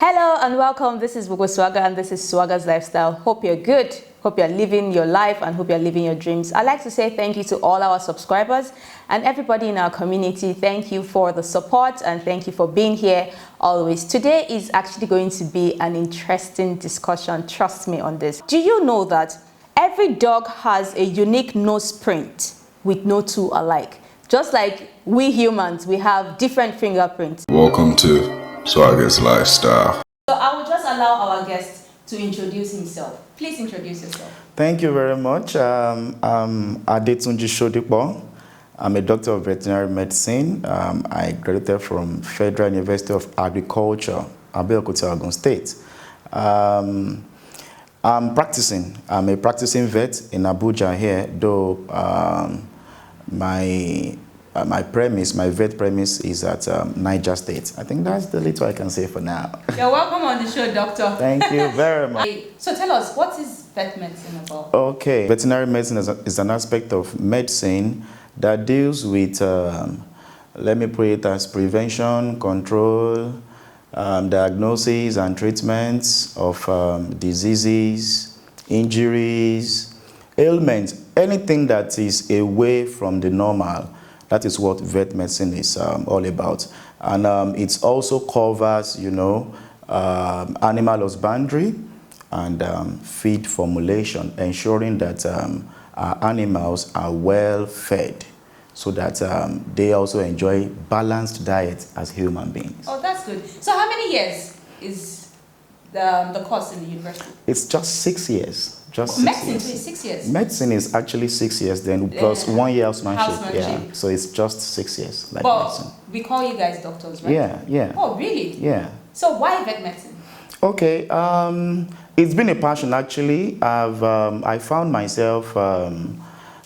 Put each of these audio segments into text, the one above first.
Hello and welcome. This is Gbogbo Swagger and this is Swaggerslifestyle. Hope you're good. Hope you're living your life and hope you're living your dreams. I'd like to say thank you to all our subscribers and everybody in our community. Thank you for the support and thank you for being here always. Today is actually going to be an interesting discussion. Trust me on this. Do you know that every dog has a unique nose print with no two alike? Just like we humans, we have different fingerprints. Welcome to Swaggerslifestyle. So I will just allow our guest to introduce himself. Please introduce yourself. Thank you very much. I'm Adetunji Shodipo. I'm a doctor of veterinary medicine. I graduated from Federal University of Agriculture, Abeokuta, Ogun State. I'm a practicing vet in Abuja here, though my vet premise is at Niger State. I think that's the little I can say for now. You're welcome on the show, doctor. Thank you very much. So tell us, what is vet medicine about? Okay, veterinary medicine is an aspect of medicine that deals with, let me put it as prevention, control, diagnosis and treatments of diseases, injuries, ailments, anything that is away from the normal. That is what vet medicine is all about. And it also covers, animal husbandry and feed formulation, ensuring that our animals are well fed so that they also enjoy balanced diet as human beings. Oh, that's good. So how many years is the course in the university? It's just 6 years. Medicine is 6 years. Medicine is actually 6 years, then plus 1 year housemanship. Yeah, so it's just 6 years. Like medicine. We call you guys doctors, right? Yeah. Oh, really? Yeah. So why vet medicine? Okay, it's been a passion actually. I found myself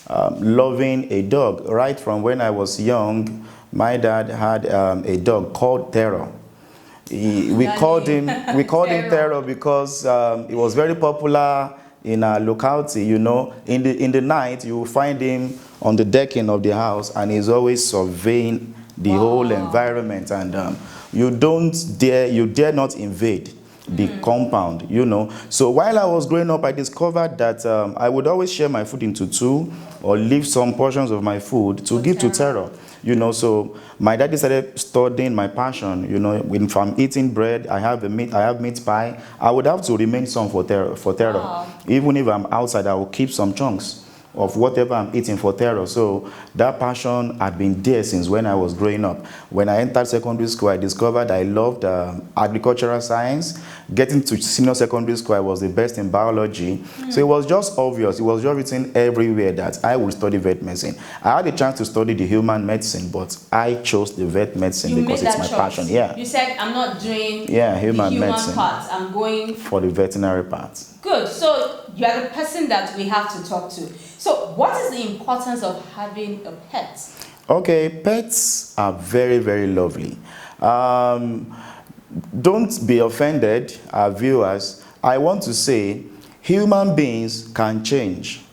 loving a dog right from when I was young. My dad had a dog called Terror. We called him Terror because he was very popular in our locality. In the night you will find him on the decking of the house and he's always surveying the whole environment, and you dare not invade the compound. So while I was growing up, I discovered that I would always share my food into two or leave some portions of my food to give to Terror. So my daddy started studying my passion. If I'm eating bread, I have meat pie, I would have to remain some for Terror. Wow. Even if I'm outside, I will keep some chunks of whatever I'm eating for Terror. So that passion had been there since when I was growing up. When I entered secondary school, I discovered I loved agricultural science. Getting to senior secondary school, I was the best in biology. So it was just obvious. It was just written everywhere that I would study vet medicine. I had a chance to study the human medicine, but I chose the vet medicine because it's my passion. Yeah. You said, I'm not doing human medicine part. I'm going for the veterinary part. Good. So you are the person that we have to talk to. So what is the importance of having a pet? Okay, pets are very, very lovely. Don't be offended, our viewers. I want to say human beings can change.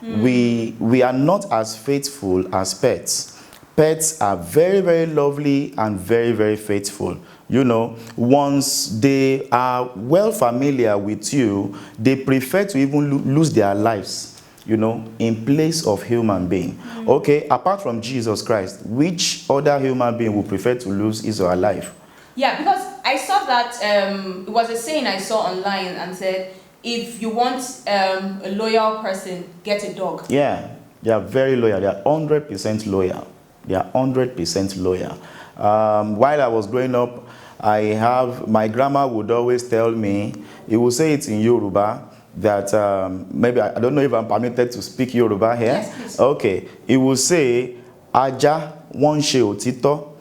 We are not as faithful as pets. Pets are very, very lovely and very, very faithful. Once they are well familiar with you, they prefer to even lose their lives, in place of human being. Okay, apart from Jesus Christ, which other human being would prefer to lose his or her life? Yeah, because I saw that it was a saying I saw online and said, if you want a loyal person, get a dog. Yeah, they are very loyal. They are 100% loyal. They are 100% loyal. While I was growing up, my grandma would always tell me, he would say it in Yoruba, that maybe, I don't know if I'm permitted to speak Yoruba here. Yes, please. Okay, he will say, Aja won she otito.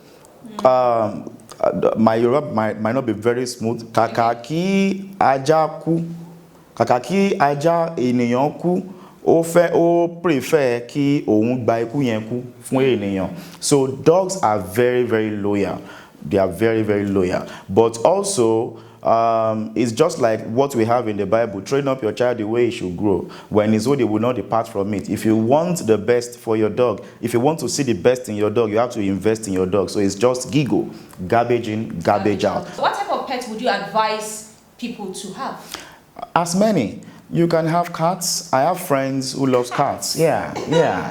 My Yoruba might not be very smooth. Kakaki aja ku. Kakaki aja eniyan ku. Ó prefer ki òun gba ikú yẹn kú fún ènìyàn. So dogs are very, very loyal. They are very, very loyal. But also, it's just like what we have in the Bible. Train up your child the way he should grow. When he's old, he will not depart from it. If you want the best for your dog, if you want to see the best in your dog, you have to invest in your dog. So it's just giggle, garbage in, garbage out. What type of pets would you advise people to have? As many. You can have cats. I have friends who love cats. Yeah.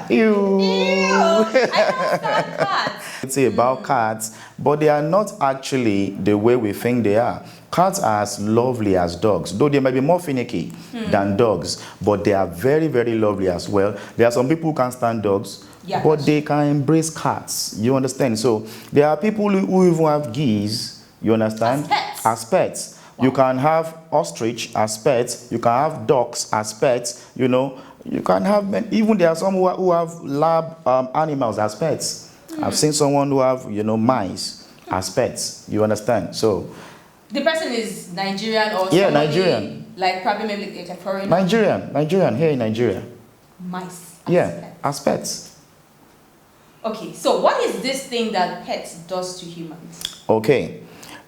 Ew. I don't stand cats. It's about cats, but they are not actually the way we think they are. Cats are as lovely as dogs, though they might be more finicky than dogs, but they are very, very lovely as well. There are some people who can't stand dogs, but they can embrace cats. You understand? So there are people who even have geese, you understand? As pets. Wow. You can have ostrich as pets. You can have ducks as pets. You know, you can have, even there are some who have lab animals as pets. I've seen someone who have, mice as pets. You understand? So the person is Nigerian or Nigerian. Like probably maybe like a foreigner. Nigerian here in Nigeria. Mice. As pets. Okay, so what is this thing that pets does to humans? Okay,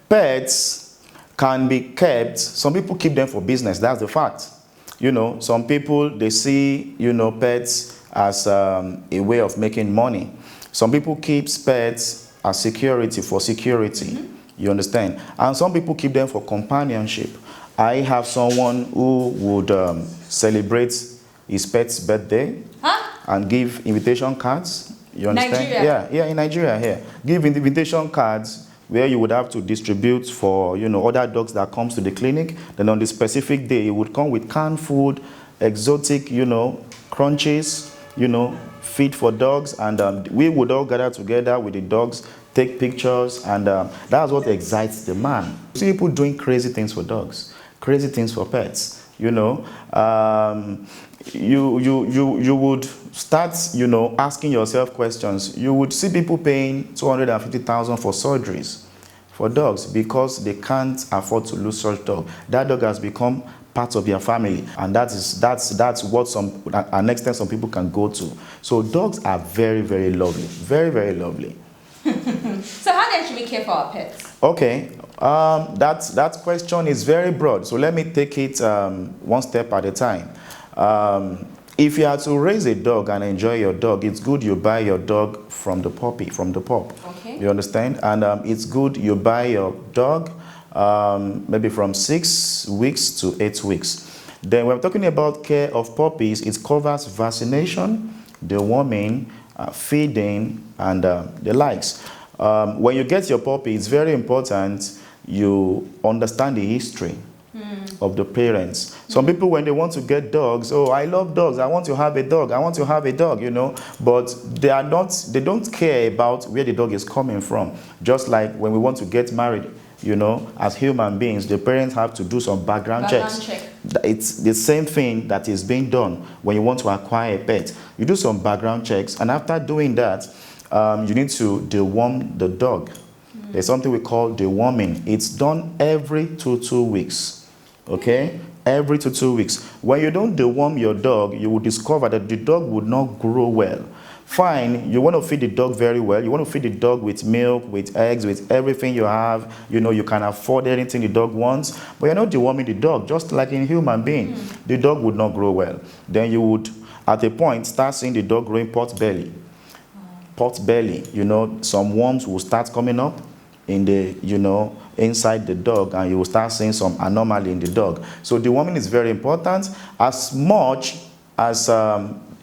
pets can be kept. Some people keep them for business. That's the fact. Some people, they see, pets as a way of making money. Some people keep pets as security, for security. You understand? And some people keep them for companionship. I have someone who would celebrate his pet's birthday and give invitation cards. You understand? Nigeria. Yeah, in Nigeria here. Give invitation cards where you would have to distribute for, other dogs that comes to the clinic. Then on the specific day, it would come with canned food, exotic, crunches, feed for dogs. And we would all gather together with the dogs, take pictures, and that's what excites the man. See people doing crazy things for dogs, crazy things for pets, you would start, asking yourself questions. You would see people paying 250,000 for surgeries for dogs because they can't afford to lose such dog. That dog has become part of their family, and that's what an extent some people can go to. So dogs are very, very lovely, very, very lovely. So how then should we care for our pets? Okay, that question is very broad. So let me take it one step at a time. If you are to raise a dog and enjoy your dog, it's good you buy your dog from the pup. Okay. You understand? And it's good you buy your dog maybe from 6 weeks to 8 weeks. Then when we're talking about care of puppies, it covers vaccination, deworming, feeding, and the likes. When you get your puppy, it's very important you understand the history of the parents. Some people, when they want to get dogs, I love dogs, I want to have a dog, but they don't care about where the dog is coming from. Just like when we want to get married, as human beings, the parents have to do some background checks. It's the same thing that is being done when you want to acquire a pet. You do some background checks, and after doing that, you need to deworm the dog. There's something we call deworming. It's done every 2 weeks. Okay? Every 2 weeks. When you don't deworm your dog, you will discover that the dog would not grow well. Fine, you want to feed the dog very well. You want to feed the dog with milk, with eggs, with everything you have. You can afford anything the dog wants. But you're not deworming the dog, just like in human being. The dog would not grow well. Then you would, at a point, start seeing the dog growing pot belly. Pot belly, some worms will start coming up in the, inside the dog, and you will start seeing some anomaly in the dog. So deworming is very important. As much as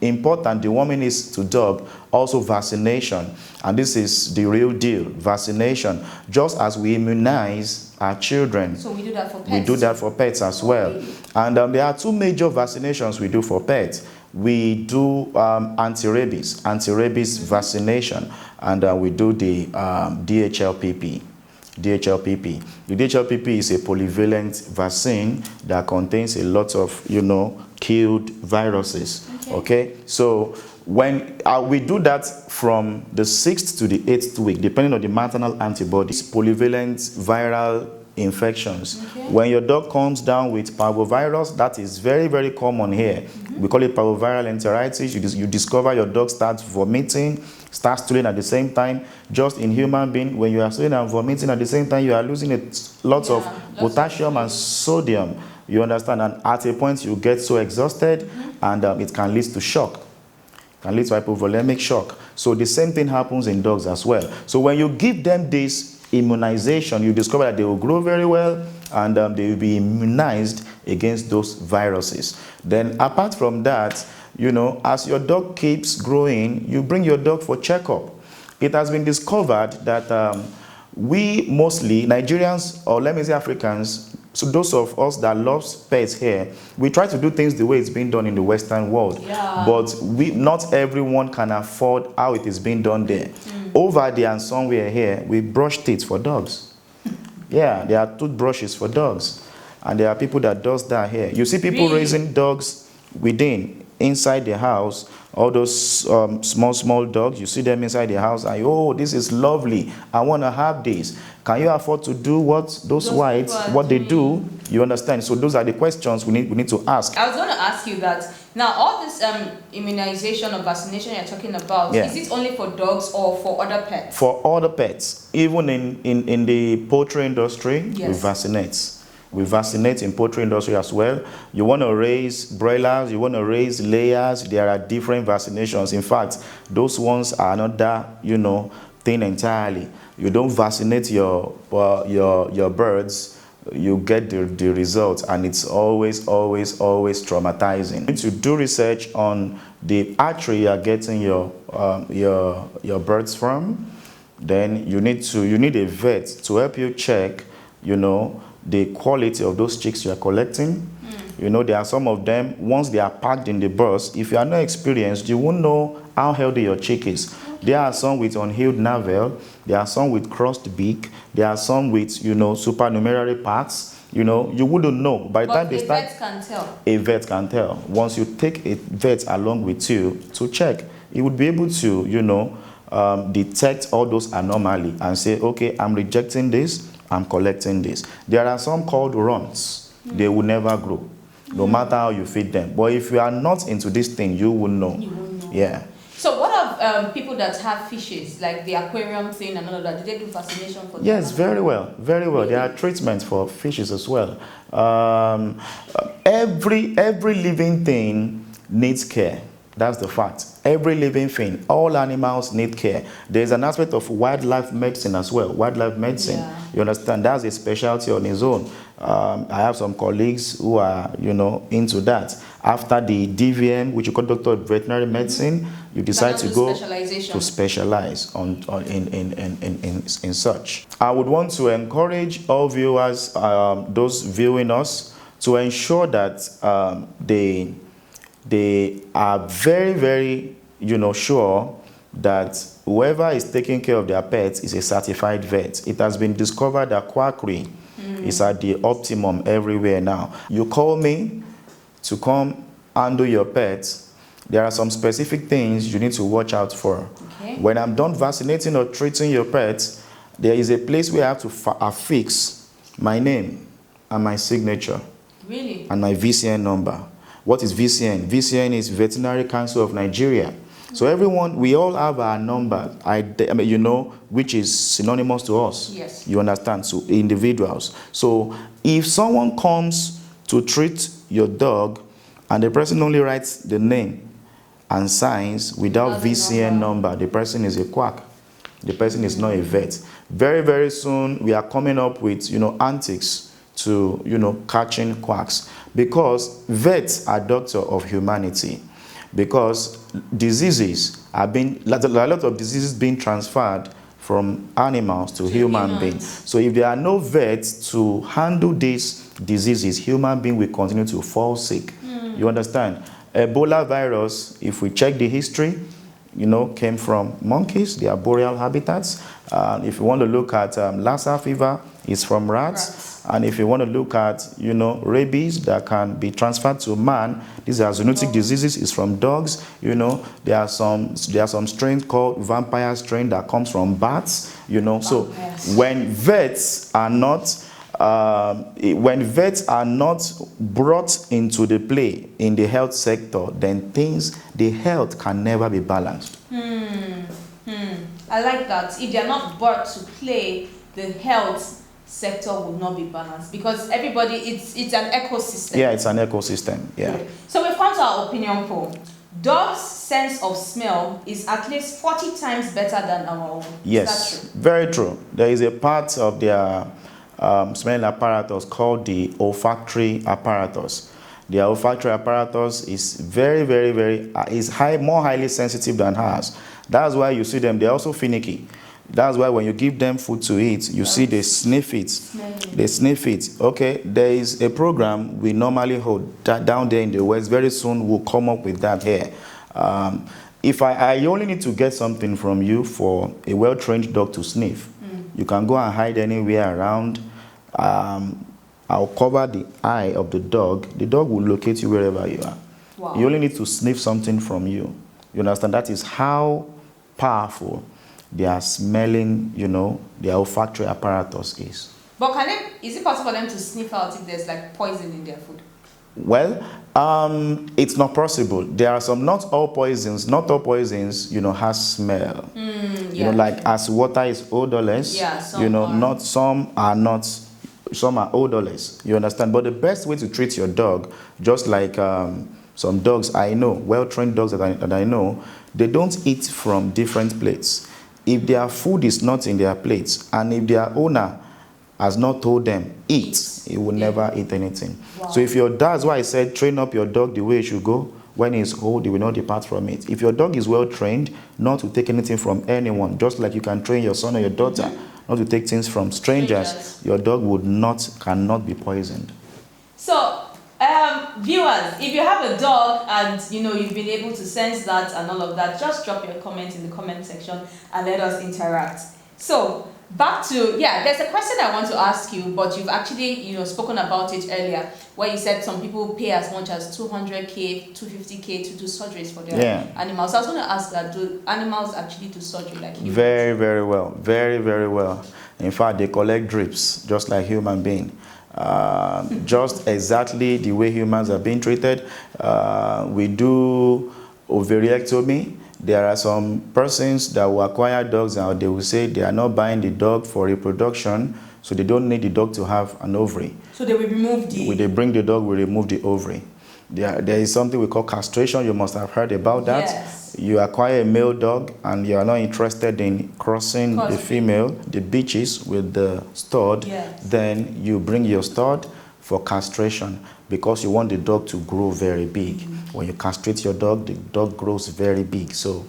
important deworming is to dog, also vaccination. And this is the real deal, vaccination. Just as we immunize our children. So we do that for pets? We do that for pets as well. And there are 2 major vaccinations we do for pets. We do anti-rabies vaccination, and we do the DHLPP. The DHLPP is a polyvalent vaccine that contains a lot of, killed viruses. Okay? So when we do that from the 6th to the 8th week, depending on the maternal antibodies, polyvalent viral infections. Okay. When your dog comes down with parvovirus, that is very, very common here. We call it parvoviral enteritis. You discover your dog starts vomiting, start stooling at the same time. Just in human being, when you are stooling and vomiting at the same time, you are losing lots of potassium and sodium. You understand? And at a point, you get so exhausted, and it can lead to shock. It can lead to hypovolemic shock. So the same thing happens in dogs as well. So when you give them this immunization, you discover that they will grow very well, and they will be immunized against those viruses. Then apart from that, you know, as your dog keeps growing, you bring your dog for checkup. It has been discovered that we mostly, Nigerians, or let me say Africans, so those of us that love pets here, we try to do things the way it's been done in the Western world. But not everyone can afford how it is being done there. Over there and somewhere here, we brush teeth for dogs. Yeah, there are toothbrushes for dogs. And there are people that does that here. You see people raising dogs inside the house, all those small dogs, you see them inside the house, and oh, this is lovely, I want to have this. Can you afford to do what those whites, what they do? You understand? So those are the questions we need to ask. I was going to ask you that. Now, all this immunization or vaccination you're talking about, is it only for dogs or for other pets? For other pets. Even in the poultry industry, we vaccinate. We vaccinate in poultry industry as well. You want to raise broilers, you want to raise layers, there are different vaccinations. In fact, those ones are not that, you know, thing entirely. You don't vaccinate your birds, you get the results, and it's always traumatizing. You need to do research on the artery you are getting your birds from. Then you need a vet to help you check, you know, the quality of those chicks you are collecting. You know, there are some of them, once they are packed in the box, if you are not experienced, you won't know how healthy your chick is. There are some with unhealed navel, there are some with crossed beak, there are some with, you know, supernumerary parts. You know, you wouldn't know. By the time they start, vet can tell. A vet can tell. Once you take a vet along with you to check, he would be able to, you know, detect all those anomalies and say, okay, I'm rejecting this, I'm collecting this. There are some called runts. They will never grow, no matter how you feed them. But if you are not into this thing, you will know. You will know. Yeah. So what of people that have fishes, like the aquarium thing and all of that? Do they do vaccination for them? Yes, very well, very well. Really? There are treatments for fishes as well. Every living thing needs care. That's the fact. Every living thing, all animals need care. There's an aspect of wildlife medicine as well. Wildlife medicine, you understand? That's a specialty on its own. I have some colleagues who are, you know, into that. After the DVM, which you call Doctor of Veterinary Medicine, you decide to go to specialize in such. I would want to encourage all viewers, those viewing us, to ensure that they are very, you know, sure that whoever is taking care of their pets is a certified vet. It has been discovered that quackery is at the optimum everywhere now. You call me to come handle your pets, there are some specific things you need to watch out for. Okay. When I'm done vaccinating or treating your pets, there is a place where I have to affix my name and my signature. Really? And my VCN number. What is VCN? VCN is Veterinary Council of Nigeria. So everyone, we all have our number, I mean, you know, which is synonymous to us. Yes. You understand? So individuals. So if someone comes to treat your dog and the person only writes the name and signs without VCN number, the person is a quack. The person is not a vet. Very soon we are coming up with, you know, antics to, you know, catching quacks, because vets are doctor of humanity, because diseases are being, a lot of diseases being transferred from animals to human beings. So if there are no vets to handle these diseases, human beings will continue to fall sick. You understand? Ebola virus, if we check the history, you know, came from monkeys, their boreal habitats. If you want to look at Lassa fever, it's from rats. And if you want to look at, you know, rabies that can be transferred to man, these are zoonotic diseases, it's from dogs. You know, there are some strains called vampire strain that comes from bats. You know, so when vets are not brought into the play in the health sector, then the health can never be balanced. I like that. If they're not brought to play, the health sector will not be balanced because everybody, it's an ecosystem. Yeah, it's an ecosystem. Yeah. Okay. So we've come to our opinion poll. Dogs' sense of smell is at least 40 times better than our own. Yes, Is that true? very true. There is a part of their smelling apparatus called the olfactory apparatus. The olfactory apparatus is very, very, very, more highly sensitive than ours. That's why you see them, they're also finicky. That's why when you give them food to eat, you see they sniff it. They sniff it. Okay, there is a program we normally hold down there in the West. Very soon we'll come up with that here. If I only need to get something from you for a well-trained dog to sniff, you can go and hide anywhere around. I'll cover the eye of the dog. The dog will locate you wherever you are. Wow. You only need to sniff something from you. You understand? That is how powerful their smelling, their olfactory apparatus is. But is it possible for them to sniff out if there's like poison in their food? Well, it's not possible. There are some, not all poisons, has smell. Like as water is odorless, some are odorless. You understand? But the best way to treat your dog, just like some dogs I know, well-trained dogs that I know, they don't eat from different plates. If their food is not in their plates, and if their owner has not told them, eat, he will never eat anything. Wow. So that's why I said, train up your dog the way it should go. When he's old, he will not depart from it. If your dog is well trained, not to take anything from anyone, just like you can train your son or your daughter, not to take things from strangers, your dog cannot be poisoned. So, viewers, if you have a dog and you've been able to sense that and all of that, just drop your comment in the comment section and let us interact. So back to, there's a question I want to ask you, but you've actually spoken about it earlier, where you said some people pay as much as 200K, 250K to do surgeries for their animals. So I was going to ask that, do animals actually do surgery like humans? Very, very well. Very, very well. In fact, they collect drips just like human beings. Just exactly the way humans are being treated. We do ovariectomy. There are some persons that will acquire dogs and they will say they are not buying the dog for reproduction, so they don't need the dog to have an ovary. So they will remove When they bring the dog, we remove the ovary. There is something we call castration. You must have heard about that. Yes. You acquire a male dog and you are not interested in crossing the female, the bitches with the stud, then you bring your stud for castration because you want the dog to grow very big. When you castrate your dog, the dog grows very big. So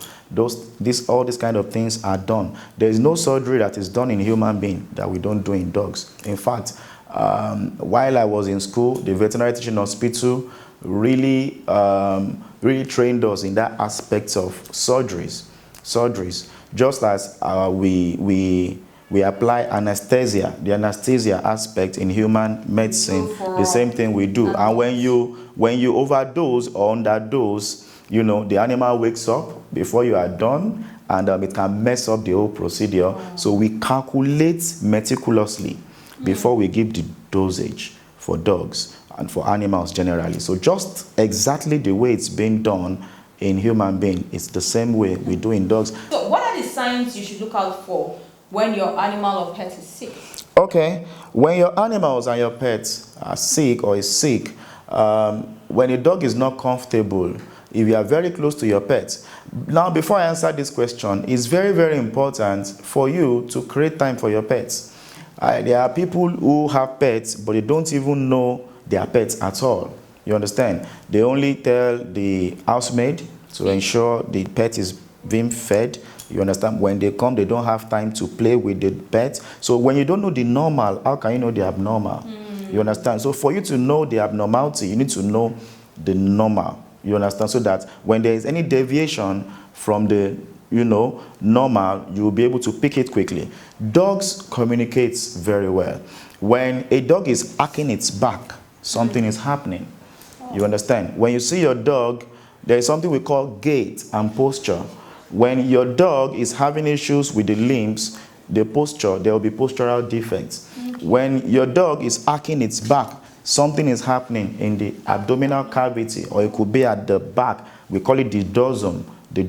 all these kind of things are done. There is no surgery that is done in human being that we don't do in dogs. In fact, while I was in school, the veterinary teaching hospital really trained us in that aspect of surgeries. Just as we apply anesthesia, the anesthesia aspect in human medicine, the same thing we do. And when you overdose or underdose, the animal wakes up before you are done, and it can mess up the whole procedure. So we calculate meticulously before we give the dosage for dogs and for animals generally. So just exactly the way it's being done in human being, it's the same way we do in dogs. So what are the signs you should look out for when your animal or pet is sick? Okay, when your animals and your pets are sick or is sick, when a dog is not comfortable, if you are very close to your pet. Now, before I answer this question, it's very, very important for you to create time for your pets. There are people who have pets, but they don't even know their pets at all. You understand? They only tell the housemaid to ensure the pet is being fed. You understand? When they come, they don't have time to play with the pet. So when you don't know the normal, how can you know the abnormal? You understand? So for you to know the abnormality, you need to know the normal. You understand? So that when there is any deviation from the normal, you will be able to pick it quickly. Dogs communicate very well. When a dog is arching its back, something is happening. You understand? When you see your dog, there is something we call gait and posture. When your dog is having issues with the limbs, the posture, there will be postural defects. When your dog is arching its back, something is happening in the abdominal cavity, or it could be at the back. We call it the dorsum. The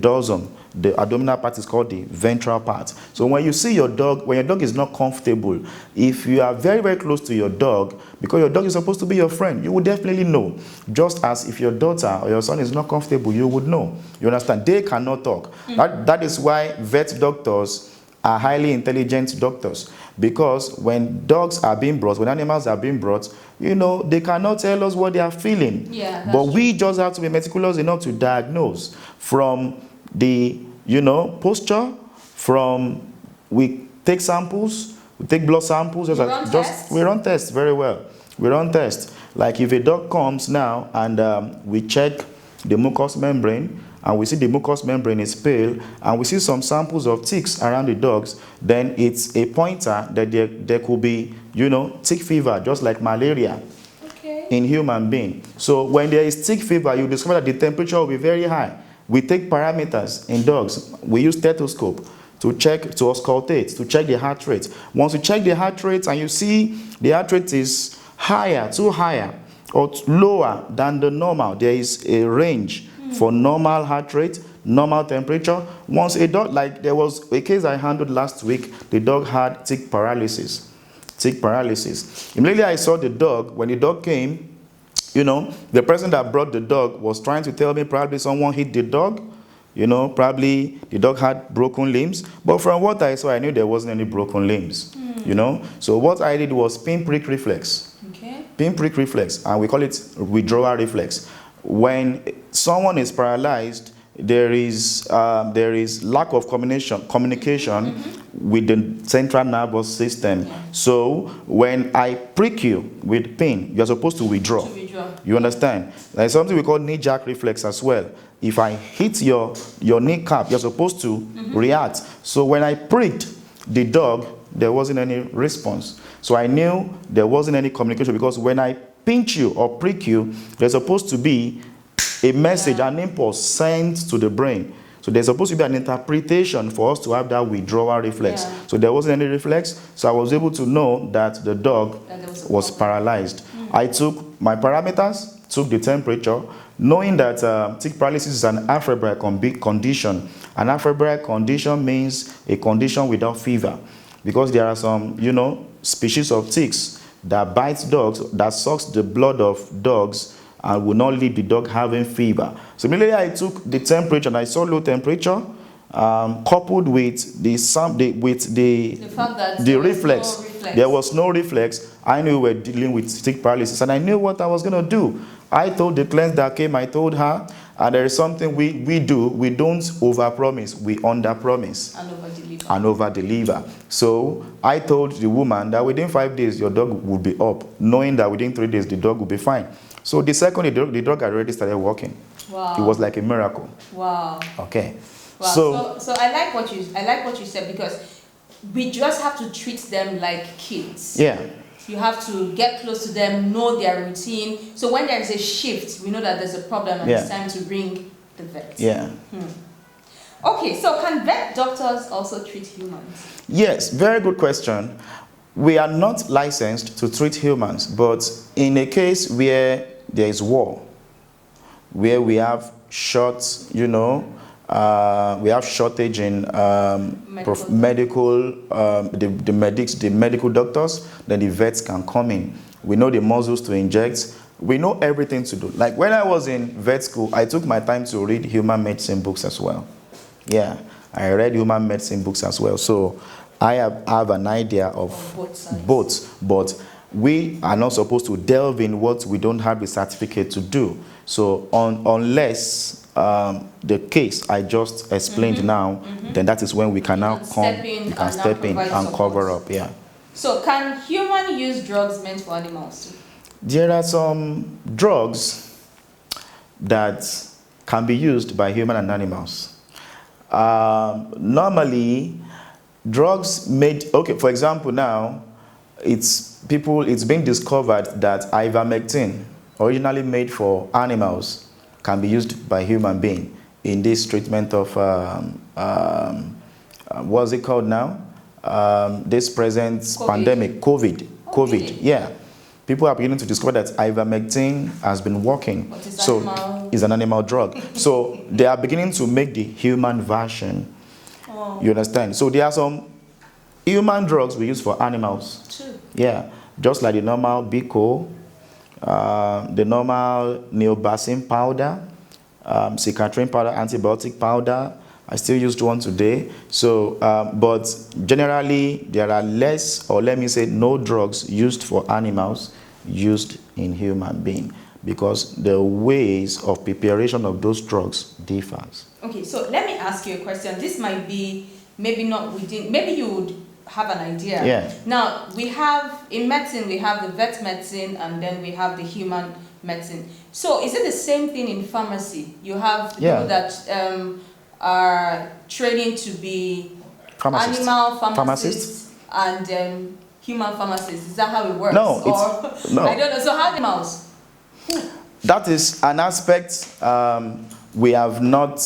The abdominal part is called the ventral part. So when you see your dog, when your dog is not comfortable, if you are very, very close to your dog, because your dog is supposed to be your friend, you will definitely know. Just as if your daughter or your son is not comfortable, you would know. You understand? They cannot talk. That is why vet doctors are highly intelligent doctors, because when dogs are being brought, when animals are being brought, you know, they cannot tell us what they are feeling. Yeah, but we just have to be meticulous enough to diagnose from the, you know, posture, from, we take samples, we take blood samples, we run tests very well. We run tests. Like if a dog comes now and we check the mucous membrane, and we see the mucous membrane is pale, and we see some samples of ticks around the dogs, then it's a pointer that there could be, you know, tick fever, just like malaria in human being. So when there is tick fever, you discover that the temperature will be very high. We take parameters in dogs. We use stethoscope to check, to auscultate, to check the heart rate. Once you check the heart rate and you see the heart rate is higher, too higher, or lower than the normal, there is a range for normal heart rate, normal temperature. Once a dog, like there was a case I handled last week, the dog had tick paralysis. Tick paralysis. Immediately I saw the dog, when the dog came, you know, the person that brought the dog was trying to tell me probably someone hit the dog, you know, probably the dog had broken limbs. But from what I saw, I knew there wasn't any broken limbs, you know. So what I did was pinprick reflex. Pinprick reflex, and we call it withdrawal reflex. When someone is paralyzed, there is lack of communication with the central nervous system. So when I prick you with pin, you're supposed to withdraw. You understand? There's something we call knee-jerk reflex as well. If I hit your kneecap, you're supposed to react. So when I pricked the dog, there wasn't any response. So I knew there wasn't any communication, because when I pinch you or prick you, there's supposed to be a message, an impulse sent to the brain. So there's supposed to be an interpretation for us to have that withdrawal reflex. So there wasn't any reflex, so I was able to know that the dog was paralyzed. I took my parameters, took the temperature, knowing that tick paralysis is an afebrile condition. An afebrile condition means a condition without fever, because there are some, you know, species of ticks that bites dogs, that sucks the blood of dogs, and will not leave the dog having fever. So immediately I took the temperature, and I saw low temperature, coupled with the reflex. There was no reflex. I knew we were dealing with tick paralysis, and I knew what I was going to do. I told the client that came, I told her, and there is something we do. We don't overpromise, we underpromise and over-deliver. So I told the woman that within 5 days your dog would be up, knowing that within 3 days the dog would be fine. So the second the dog had already started walking. Wow. It was like a miracle. Wow. Okay. Wow. So I like what you said, because we just have to treat them like kids. Yeah. You have to get close to them, know their routine. So when there is a shift, we know that there's a problem and it's time to bring the vet. Yeah. Okay, so can vet doctors also treat humans? Yes, very good question. We are not licensed to treat humans, but in a case where there is war, where we have short, you know, we have shortage in medical, the medical doctors, then the vets can come in. We know the muzzles to inject. We know everything to do. Like when I was in vet school, I took my time to read human medicine books as well. Yeah, I read human medicine books as well. So I have an idea of both, but we are not supposed to delve in what we don't have the certificate to do. So unless the case I just explained now, then that is when we can now step in and cover up. Yeah. So can human use drugs meant for animals too? There are some drugs that can be used by human and animals. Normally, drugs made, okay, for example now, it's been discovered that ivermectin, originally made for animals, can be used by human being in this treatment of, what's it called now? This present pandemic, COVID, yeah. people are beginning to discover that ivermectin has been working. Animal? It's an animal drug. So they are beginning to make the human version. Oh. You understand? So there are some human drugs we use for animals. True. Yeah, just like the normal Decor, the normal neobacin powder, cicatrine powder, antibiotic powder. I still used one today. So, but generally there are less, or let me say no drugs used for animals used in human being, because the ways of preparation of those drugs differs. Okay, so let me ask you a question. This might be maybe not within, maybe you would have an idea. Yeah. Now, we have, in medicine, we have the vet medicine and then we have the human medicine. So is it the same thing in pharmacy? You have people that are training to be animal pharmacists and human pharmacists. Is that how it works? No, no. I don't know. So how animals? That is an aspect we have not,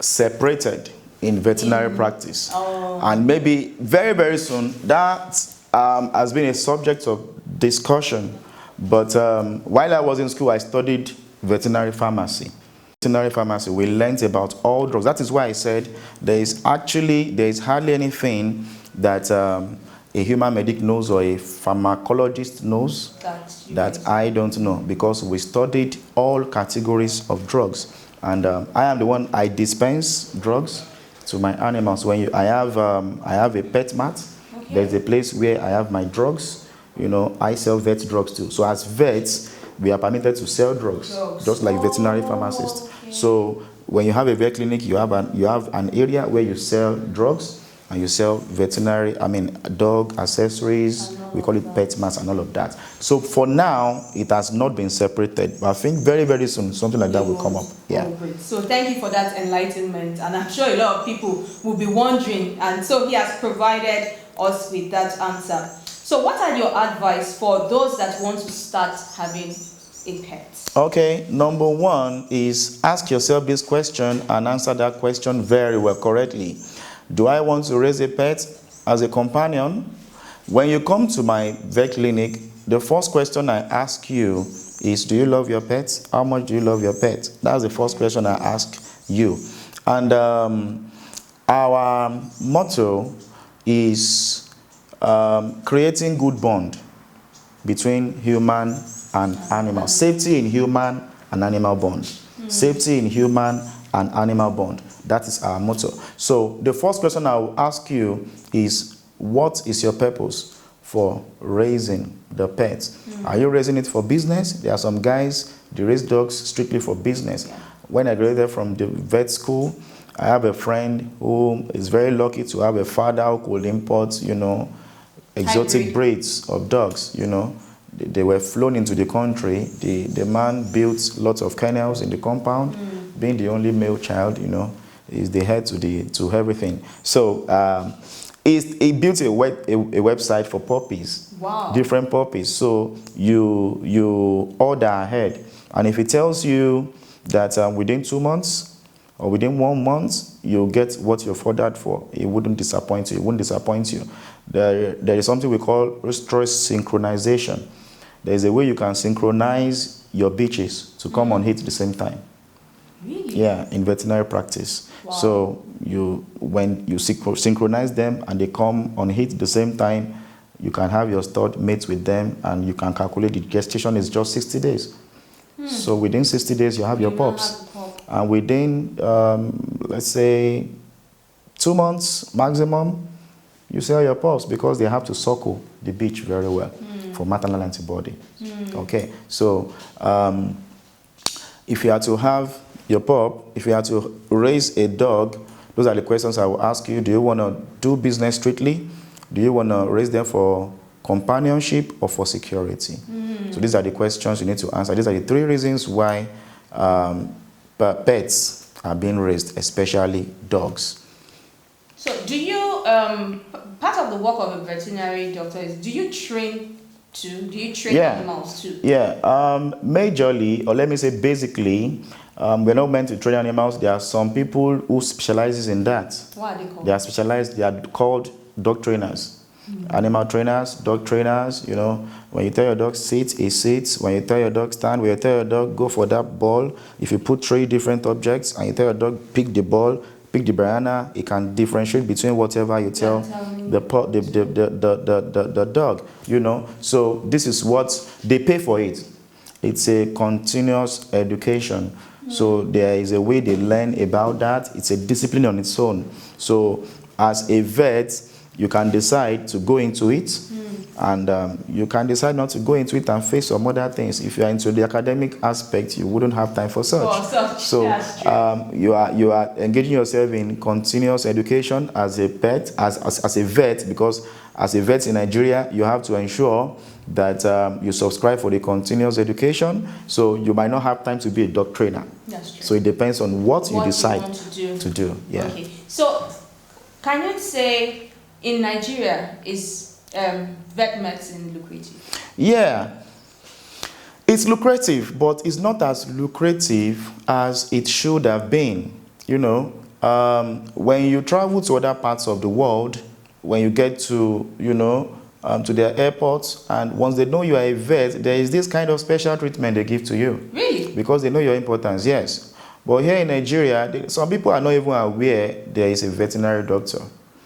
separated in veterinary practice. Oh. And maybe very, very soon, that has been a subject of discussion. But while I was in school, I studied veterinary pharmacy. Veterinary pharmacy, we learned about all drugs. That is why I said there is hardly anything that a human medic knows or a pharmacologist knows that I don't know, because we studied all categories of drugs. And I am the one, I dispense drugs to my animals. When I have a pet mat, there's a place where I have my drugs. I sell vet drugs too. So as vets, we are permitted to sell drugs. Just like veterinary pharmacists. Okay. So when you have a vet clinic, you have an area where you sell drugs and you sell dog accessories. We call it pet mats and all of that. So for now, it has not been separated. But I think very, very soon something like that will come up. Yeah. Oh, great. So thank you for that enlightenment, and I'm sure a lot of people will be wondering. And so he has provided us with that answer. So what are your advice for those that want to start having a pet? Okay, number one is ask yourself this question and answer that question very well, correctly. Do I want to raise a pet as a companion? When you come to my vet clinic, the first question I ask you is, do you love your pet? How much do you love your pet? That's the first question I ask you. And our motto is creating good bond between human and animal. Safety in human and animal bond. Safety in human and animal bond. That is our motto. So the first question I will ask you is, what is your purpose for raising the pet? Are you raising it for business? There are some guys, they raise dogs strictly for business. When I graduated from the vet school, I have a friend who is very lucky to have a father who could import, exotic breeds of dogs, They were flown into the country. The man built lots of kennels in the compound. Being the only male child, is the head to everything. So he built a website for puppies. Wow. Different puppies. So you order ahead, and if it tells you that within 2 months or within 1 month you'll get what you've ordered for, it wouldn't disappoint you. It wouldn't disappoint you. There is something we call stress synchronization. There is a way you can synchronize your bitches to come on heat at the same time. Really? Yeah, in veterinary practice. Wow. So when you synchronize them and they come on heat at the same time, you can have your stud mates with them, and you can calculate the gestation is just 60 days. So within 60 days, you have your pups. And within, let's say, 2 months maximum, you sell your pups, because they have to suckle the bitch very well for maternal antibody. Okay, so if you are to have your pup, if you are to raise a dog, those are the questions I will ask you. Do you want to do business strictly? Do you want to raise them for companionship or for security? So these are the questions you need to answer. These are the 3 reasons why pets are being raised, especially dogs. So do you, part of the work of a veterinary doctor is, do you train too? Do you train animals too? Yeah, majorly, or let me say basically, we're not meant to train animals. There are some people who specializes in that. What are they called? They are specialized, they are called dog trainers. Animal trainers, dog trainers, you know, when you tell your dog sit, he sits. When you tell your dog stand, when you tell your dog go for that ball, if you put 3 different objects and you tell your dog pick the ball, pick the banana, it can differentiate between whatever you tell the dog, you know. So this is what they pay for it. It's a continuous education. So there is a way they learn about that. It's a discipline on its own. So as a vet, you can decide to go into it, and you can decide not to go into it and face some other things. If you are into the academic aspect, you wouldn't have time for such. So you are engaging yourself in continuous education as a pet, as a vet, because as a vet in Nigeria, you have to ensure that you subscribe for the continuous education. So you might not have time to be a dog trainer. That's true. So it depends on what you decide you want to do. Yeah. Okay. So can you say in Nigeria is vet medicine lucrative? Yeah, it's lucrative, but it's not as lucrative as it should have been. You know, when you travel to other parts of the world, when you get to, you know, to their airports, and once they know you are a vet, there is this kind of special treatment they give to you. Really? Because they know your importance, yes. But here in Nigeria, some people are not even aware there is a veterinary doctor.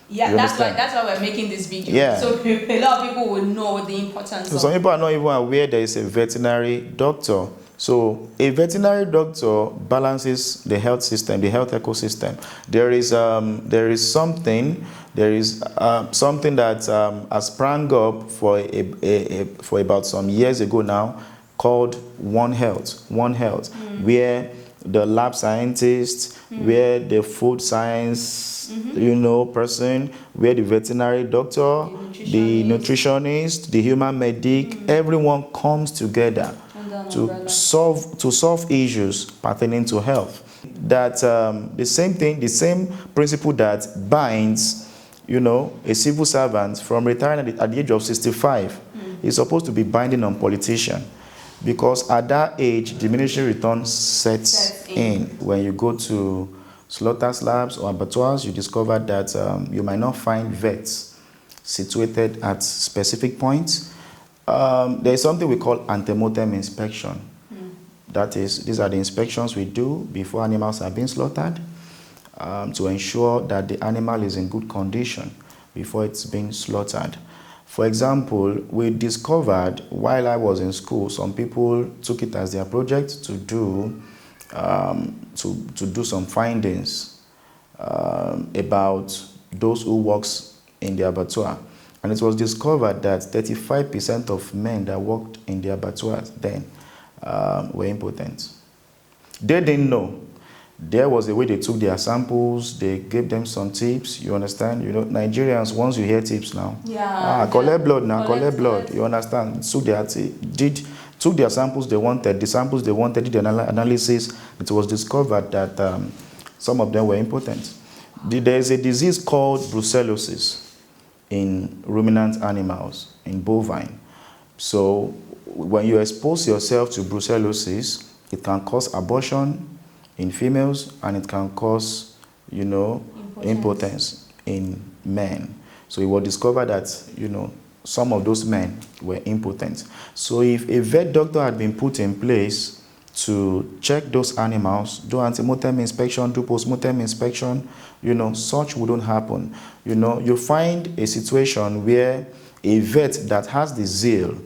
Yeah, that's why we're making this video. Yeah. So a lot of people will know the importance So some people are not even aware there is a veterinary doctor. So a veterinary doctor balances the health system, the health ecosystem. There is something that has sprang up for about some years ago now, called One Health, where the lab scientists, where the food science, you know, person, where the veterinary doctor, the nutritionist, the human medic, everyone comes together to solve issues pertaining to health. That the same principle that binds, you know, a civil servant from retiring at the age of 65 is supposed to be binding on politicians. Because at that age, diminishing return sets in. When you go to slaughter slabs or abattoirs, you discover that you might not find vets situated at specific points. There is something we call antemortem inspection. That is, these are the inspections we do before animals are being slaughtered to ensure that the animal is in good condition before it's being slaughtered. For example, we discovered while I was in school, some people took it as their project to do some findings about those who works in the abattoir. And it was discovered that 35% of men that worked in the abattoirs then were impotent. They didn't know. There was a way they took their samples, they gave them some tips, you understand? You know, Nigerians, once you hear tips now, collect blood now, collect blood, you understand? Took their samples they wanted, did the analysis. It was discovered that some of them were impotent. There is a disease called brucellosis in ruminant animals, in bovine. So when you expose yourself to brucellosis, it can cause abortion in females, and it can cause, you know, impotence in men. So it was discovered that, you know, some of those men were impotent. So if a vet doctor had been put in place to check those animals, do antemortem inspection, do postmortem inspection, you know, such wouldn't happen. You know, you find a situation where a vet that has the zeal,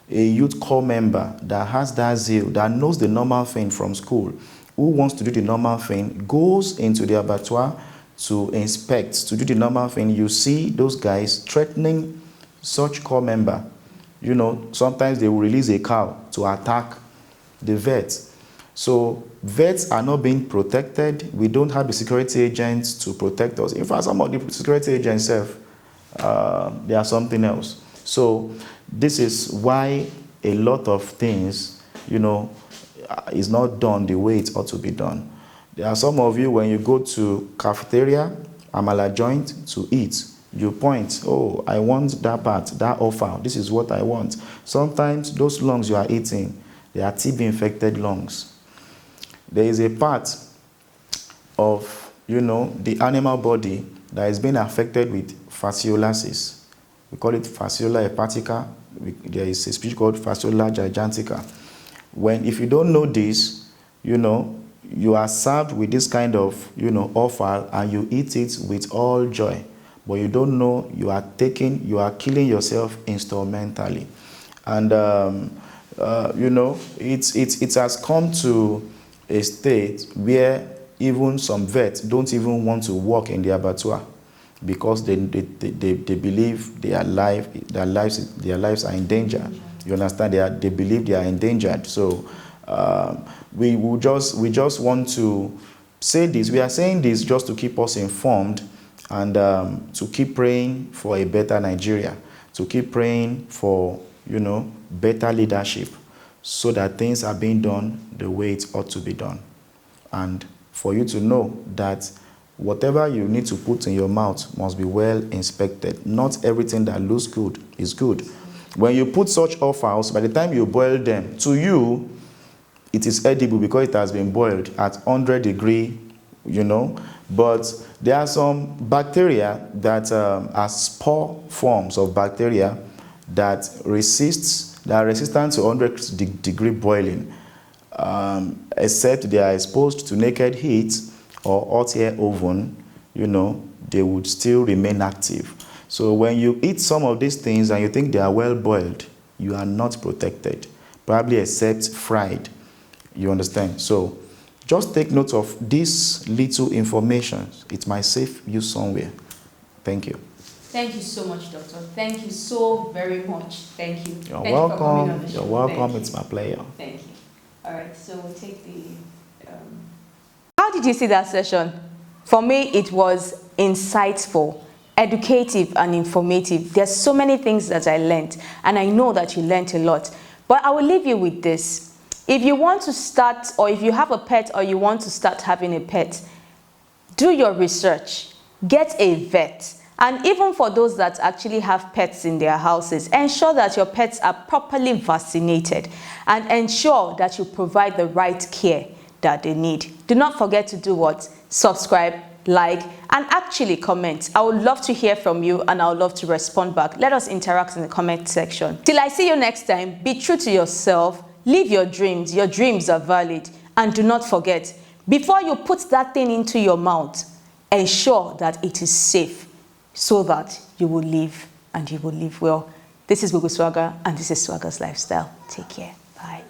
a youth corps member that has that zeal, that knows the normal thing from school, who wants to do the normal thing, goes into the abattoir to inspect, to do the normal thing. You see those guys threatening such corps member. You know, sometimes they will release a cow to attack the vet. So vets are not being protected. We don't have the security agents to protect us. In fact, some of the security agents, they are something else. So this is why a lot of things, you know, is not done the way it ought to be done. There are some of you, when you go to cafeteria, amala joint to eat, you point, oh, I want that part, that offer, this is what I want. Sometimes those lungs you are eating, they are TB-infected lungs. There is a part of, you know, the animal body that is being affected with fasciolasis. We call it fasciola hepatica. There is a species called fasciola gigantica. If you don't know this, you are served with this kind of, offal, and you eat it with all joy. But you don't know you are killing yourself instrumentally. And, it has come to a state where even some vets don't even want to work in the abattoir because they believe their lives are in danger. You understand? They believe they are endangered. So we just want to say this. We are saying this just to keep us informed and to keep praying for a better Nigeria, to keep praying for better leadership, so that things are being done the way it ought to be done, and for you to know that whatever you need to put in your mouth must be well inspected. Not everything that looks good is good. When you put such offals, by the time you boil them, to you, it is edible because it has been boiled at 100 degrees, But there are some bacteria that are spore forms of bacteria that are resistant to 100 degree boiling, except they are exposed to naked heat or hot air oven, they would still remain active. So when you eat some of these things and you think they are well boiled, you are not protected, probably except fried. You understand? So just take note of this little information. It might save you somewhere. Thank you. Thank you so much, Doctor. Thank you so very much. Thank you. You're welcome. You're welcome. It's my pleasure. Thank you. All right, so we'll take the... How did you see that session? For me, it was insightful, educative, and informative. There's so many things that I learned, and I know that you learned a lot. But I will leave you with this. If you want to start, or if you have a pet, or you want to start having a pet, do your research. Get a vet. And even for those that actually have pets in their houses, ensure that your pets are properly vaccinated and ensure that you provide the right care that they need. Do not forget to do what? Subscribe, like, and actually comment. I would love to hear from you and I would love to respond back. Let us interact in the comment section. Till I see you next time, be true to yourself, live your dreams. Your dreams are valid. And do not forget, before you put that thing into your mouth, ensure that it is safe, so that you will live and you will live well. This is Gbogbo Swagger and this is Swagger's Lifestyle. Take care. Bye.